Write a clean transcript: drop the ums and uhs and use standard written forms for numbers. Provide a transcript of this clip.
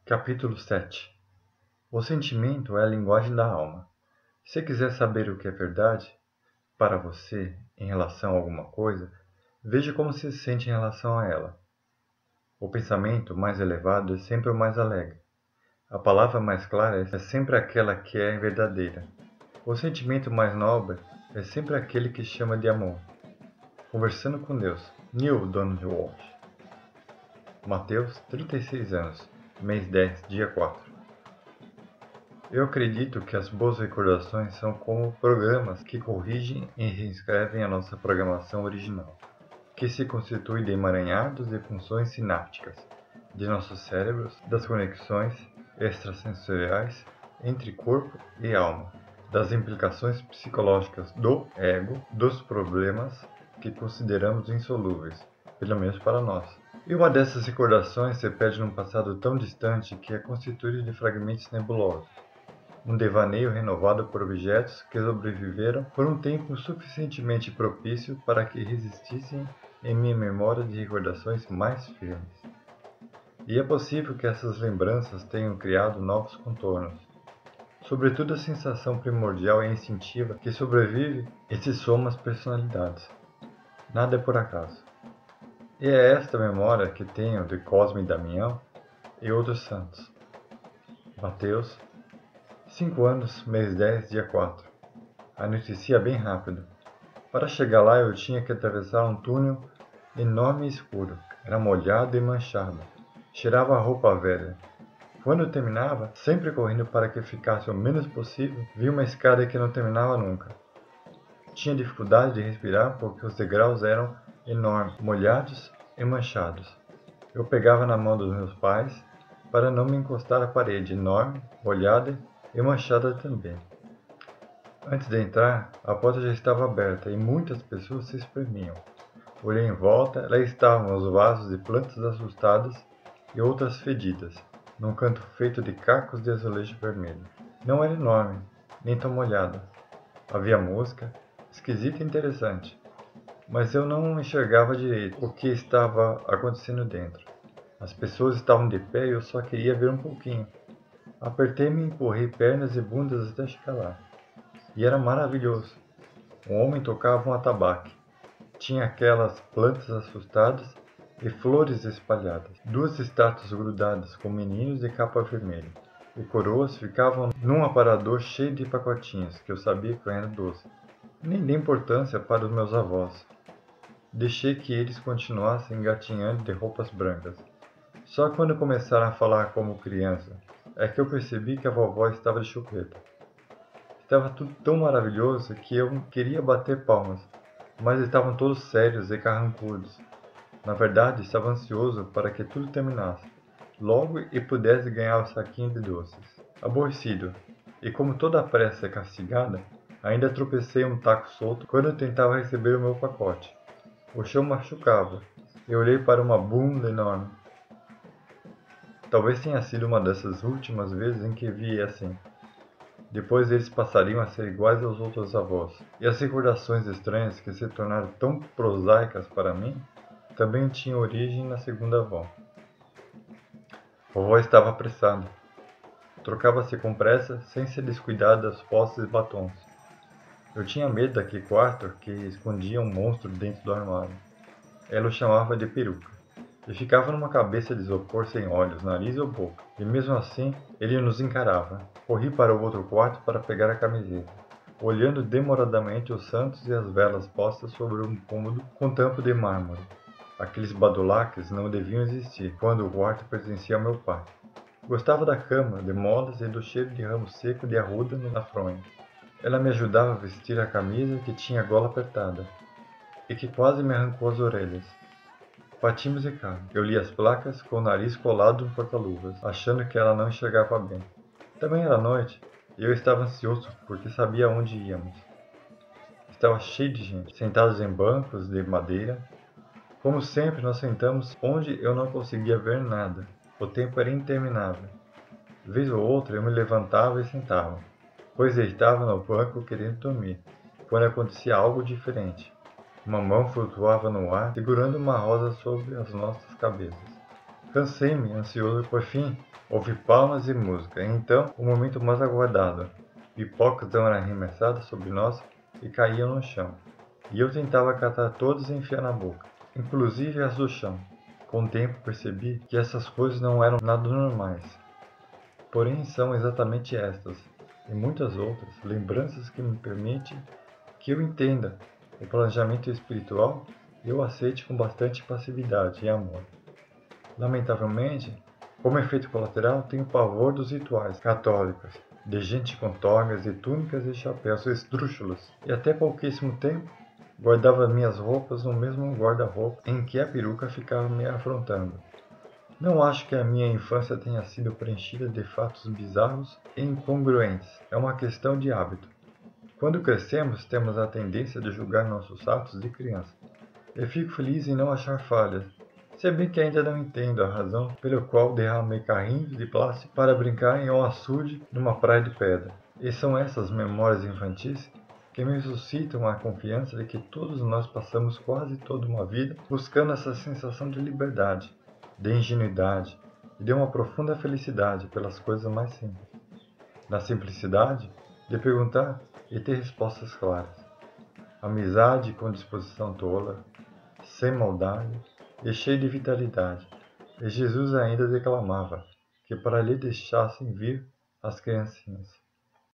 Capítulo 7. O sentimento é a linguagem da alma. Se quiser saber o que é verdade para você em relação a alguma coisa, veja como se sente em relação a ela. O pensamento mais elevado é sempre o mais alegre. A palavra mais clara é sempre aquela que é verdadeira. O sentimento mais nobre é sempre aquele que chama de amor. Conversando com Deus. Neale Donald Walsch. Mateus, 36 anos, mês 10, dia 4. Eu acredito que as boas recordações são como programas que corrigem e reescrevem a nossa programação original, que se constitui de emaranhados de funções sinápticas de nossos cérebros, das conexões extrasensoriais entre corpo e alma, das implicações psicológicas do ego, dos problemas que consideramos insolúveis, pelo menos para nós. E uma dessas recordações se perde num passado tão distante que é constituído de fragmentos nebulosos. Um devaneio renovado por objetos que sobreviveram por um tempo suficientemente propício para que resistissem em minha memória de recordações mais firmes. E é possível que essas lembranças tenham criado novos contornos. Sobretudo a sensação primordial e instintiva que sobrevive e se soma às personalidades. Nada é por acaso. E é esta memória que tenho de Cosme e Damião e outros santos. Mateus, 5 anos, mês 10, dia 4. Anoitecia bem rápido. Para chegar lá eu tinha que atravessar um túnel enorme e escuro. Era molhado e manchado. Cheirava a roupa velha. Quando eu terminava, sempre correndo para que ficasse o menos possível, vi uma escada que não terminava nunca. Tinha dificuldade de respirar porque os degraus eram enormes, molhados e manchados. Eu pegava na mão dos meus pais para não me encostar à parede enorme, molhada e manchada também. Antes de entrar, a porta já estava aberta e muitas pessoas se espremiam. Olhei em volta, lá estavam os vasos de plantas assustadas e outras fedidas, num canto feito de cacos de azulejo vermelho. Não era enorme, nem tão molhado. Havia música, esquisita e interessante, mas eu não enxergava direito o que estava acontecendo dentro. As pessoas estavam de pé e eu só queria ver um pouquinho. Apertei-me e empurrei pernas e bundas até chegar lá. E era maravilhoso. Um homem tocava um atabaque. Tinha aquelas plantas assustadas e flores espalhadas. 2 estátuas grudadas com meninos de capa vermelha. E coroas ficavam num aparador cheio de pacotinhos que eu sabia que eram doces. Nem dei importância para os meus avós. Deixei que eles continuassem engatinhando de roupas brancas. Só quando começaram a falar como criança, é que eu percebi que a vovó estava de chupeta. Estava tudo tão maravilhoso que eu queria bater palmas, mas estavam todos sérios e carrancudos. Na verdade, estava ansioso para que tudo terminasse, logo e pudesse ganhar o saquinho de doces. Aborrecido, e como toda a pressa é castigada, ainda tropecei um taco solto quando eu tentava receber o meu pacote. O chão machucava. Eu olhei para uma bunda enorme. Talvez tenha sido uma dessas últimas vezes em que vi assim. Depois eles passariam a ser iguais aos outros avós. E as recordações estranhas que se tornaram tão prosaicas para mim também tinham origem na segunda avó. Vovó estava apressada. Trocava-se com pressa, sem se descuidar das posses e batons. Eu tinha medo daquele quarto que escondia um monstro dentro do armário. Ela o chamava de peruca. E ficava numa cabeça de isopor sem olhos, nariz ou boca. E mesmo assim, ele nos encarava. Corri para o outro quarto para pegar a camiseta, olhando demoradamente os santos e as velas postas sobre um cômodo com tampo de mármore. Aqueles badulaques não deviam existir quando o quarto pertencia ao meu pai. Gostava da cama, de molas e do cheiro de ramo seco de arruda na fronha. Ela me ajudava a vestir a camisa que tinha a gola apertada e que quase me arrancou as orelhas. Partimos de casa. Eu li as placas com o nariz colado no porta-luvas, achando que ela não enxergava bem. Também era noite e eu estava ansioso porque sabia onde íamos. Estava cheio de gente, sentados em bancos de madeira. Como sempre, nós sentamos onde eu não conseguia ver nada. O tempo era interminável. Vez ou outra eu me levantava e sentava, pois deitava no banco querendo dormir, quando acontecia algo diferente. Uma mão flutuava no ar, segurando uma rosa sobre as nossas cabeças. Cansei-me, ansioso, por fim, ouvi palmas e música. E então, o momento mais aguardado. Pipocas eram arremessadas sobre nós e caíam no chão. E eu tentava catar todas e enfiar na boca, inclusive as do chão. Com o tempo percebi que essas coisas não eram nada normais. Porém, são exatamente estas, e muitas outras, lembranças que me permitem que eu entenda o planejamento espiritual e eu aceite com bastante passividade e amor. Lamentavelmente, como efeito colateral, tenho pavor dos rituais católicos, de gente com togas e túnicas e chapéus esdrúxulos, e até pouquíssimo tempo guardava minhas roupas no mesmo guarda-roupa em que a peruca ficava me afrontando. Não acho que a minha infância tenha sido preenchida de fatos bizarros e incongruentes. É uma questão de hábito. Quando crescemos, temos a tendência de julgar nossos atos de criança. Eu fico feliz em não achar falhas, se bem que ainda não entendo a razão pela qual derramei carrinhos de plástico para brincar em um açude numa praia de pedra. E são essas memórias infantis que me suscitam a confiança de que todos nós passamos quase toda uma vida buscando essa sensação de liberdade, de ingenuidade e de uma profunda felicidade pelas coisas mais simples. Na simplicidade de perguntar e ter respostas claras. Amizade com disposição tola, sem maldade e cheio de vitalidade. E Jesus ainda declamava que para lhe deixassem vir as criancinhas.